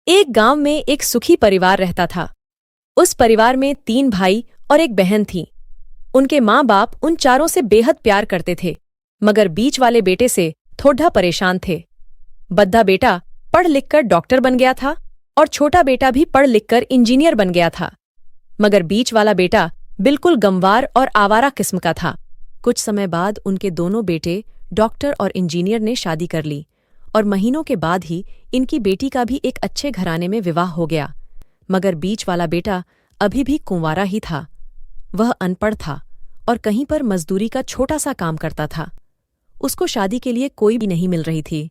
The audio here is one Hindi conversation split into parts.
एक गांव में एक सुखी परिवार रहता था। उस परिवार में 3 भाई और एक बहन थी। उनके माँ बाप उन चारों से बेहद प्यार करते थे, मगर बीच वाले बेटे से थोड़ा परेशान थे। बद्धा बेटा पढ़ लिखकर डॉक्टर बन गया था और छोटा बेटा भी पढ़ लिखकर इंजीनियर बन गया था, मगर बीच वाला बेटा बिल्कुल गंवार और आवारा किस्म का था। कुछ समय बाद उनके दोनों बेटे डॉक्टर और इंजीनियर ने शादी कर ली और महीनों के बाद ही इनकी बेटी का भी एक अच्छे घराने में विवाह हो गया, मगर बीच वाला बेटा अभी भी कुंवारा ही था। वह अनपढ़ था और कहीं पर मजदूरी का छोटा सा काम करता था। उसको शादी के लिए कोई भी नहीं मिल रही थी।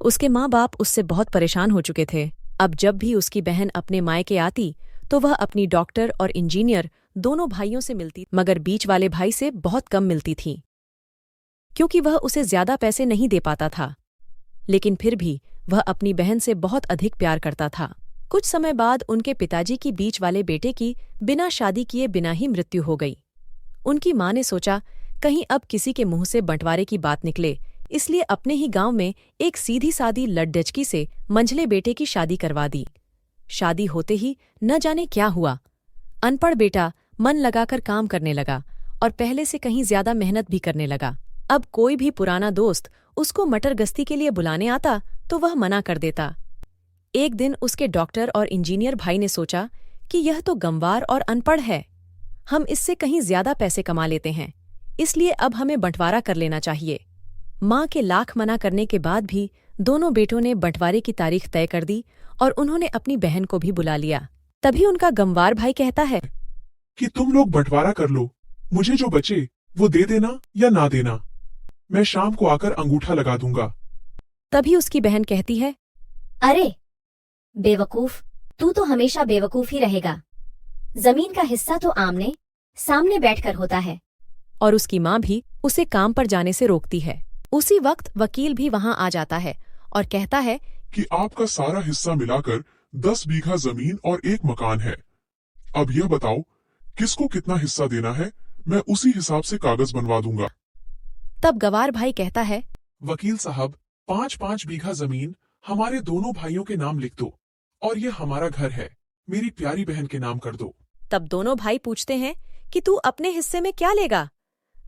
उसके माँ बाप उससे बहुत परेशान हो चुके थे। अब जब भी उसकी बहन अपने मायके आती तो वह अपनी डॉक्टर और इंजीनियर दोनों भाइयों से मिलती, मगर बीच वाले भाई से बहुत कम मिलती थी, क्योंकि वह उसे ज्यादा पैसे नहीं दे पाता था। लेकिन फिर भी वह अपनी बहन से बहुत अधिक प्यार करता था। कुछ समय बाद उनके पिताजी की बीच वाले बेटे की बिना शादी किए बिना ही मृत्यु हो गई। उनकी माँ ने सोचा कहीं अब किसी के मुंह से बंटवारे की बात निकले, इसलिए अपने ही गांव में एक सीधी सादी लड़डचकी से मंझले बेटे की शादी करवा दी। शादी होते ही न जाने क्या हुआ, अनपढ़ बेटा मन लगाकर काम करने लगा और पहले से कहीं ज्यादा मेहनत भी करने लगा। अब कोई भी पुराना दोस्त उसको मटर गश्ती के लिए बुलाने आता तो वह मना कर देता। एक दिन उसके डॉक्टर और इंजीनियर भाई ने सोचा कि यह तो गंवार और अनपढ़ है, हम इससे कहीं ज्यादा पैसे कमा लेते हैं, इसलिए अब हमें बंटवारा कर लेना चाहिए। माँ के लाख मना करने के बाद भी दोनों बेटों ने बंटवारे की तारीख तय कर दी और उन्होंने अपनी बहन को भी बुला लिया। तभी उनका गंवार भाई कहता है कि तुम लोग बंटवारा कर लो, मुझे जो बचे वो दे देना या ना देना, मैं शाम को आकर अंगूठा लगा दूंगा। तभी उसकी बहन कहती है, अरे बेवकूफ, तू तो हमेशा बेवकूफ ही रहेगा। जमीन का हिस्सा तो आमने सामने बैठकर होता है। और उसकी माँ भी उसे काम पर जाने से रोकती है। उसी वक्त वकील भी वहां आ जाता है और कहता है कि आपका सारा हिस्सा मिलाकर 10 बीघा जमीन और एक मकान है। अब यह बताओ किसको कितना हिस्सा देना है, मैं उसी हिसाब से कागज बनवा दूंगा। तब गंवार भाई कहता है, वकील साहब, 5-5 बीघा जमीन हमारे दोनों भाइयों के नाम लिख दो और ये हमारा घर है, मेरी प्यारी बहन के नाम कर दो। तब दोनों भाई पूछते हैं कि तू अपने हिस्से में क्या लेगा।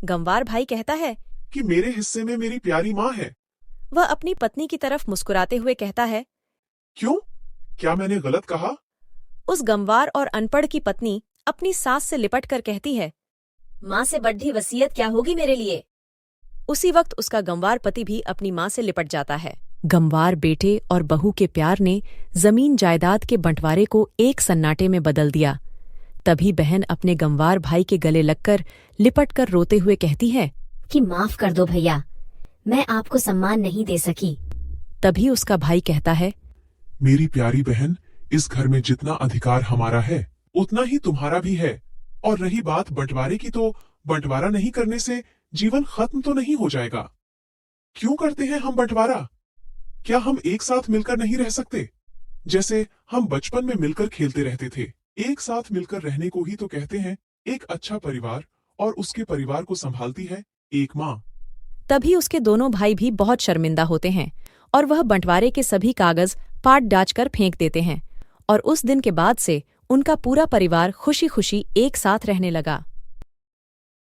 गंवार भाई कहता है कि मेरे हिस्से में मेरी प्यारी माँ है। वह अपनी पत्नी की तरफ मुस्कुराते हुए कहता है, क्यों, क्या मैंने गलत कहा? उस गंवार और अनपढ़ की पत्नी अपनी सास से लिपट कर कहती है, माँ से बड़ी वसीयत क्या होगी मेरे लिए। उसी वक्त उसका गंवार पति भी अपनी माँ से लिपट जाता है। गंवार बेटे और बहू के प्यार ने जमीन जायदाद के बंटवारे को एक सन्नाटे में बदल दिया। तभी बहन अपने गंवार भाई के गले लगकर लिपट कर रोते हुए कहती है कि माफ कर दो भैया, मैं आपको सम्मान नहीं दे सकी। तभी उसका भाई कहता है, मेरी प्यारी बहन, इस घर में जितना अधिकार हमारा है उतना ही तुम्हारा भी है, और रही बात बंटवारे की, तो बंटवारा नहीं करने से जीवन खत्म तो नहीं हो जाएगा। क्यों करते हैं हम बंटवारा? क्या हम एक साथ मिलकर नहीं रह सकते? जैसे हम बचपन में मिलकर खेलते रहते थे। एक साथ मिलकर रहने को ही तो कहते हैं एक अच्छा परिवार, और उसके परिवार को संभालती है एक माँ। तभी उसके दोनों भाई भी बहुत शर्मिंदा होते हैं और वह बंटवारे के सभी कागज पाट डाच कर फेंक देते हैं, और उस दिन के बाद से उनका पूरा परिवार खुशी खुशी एक साथ रहने लगा।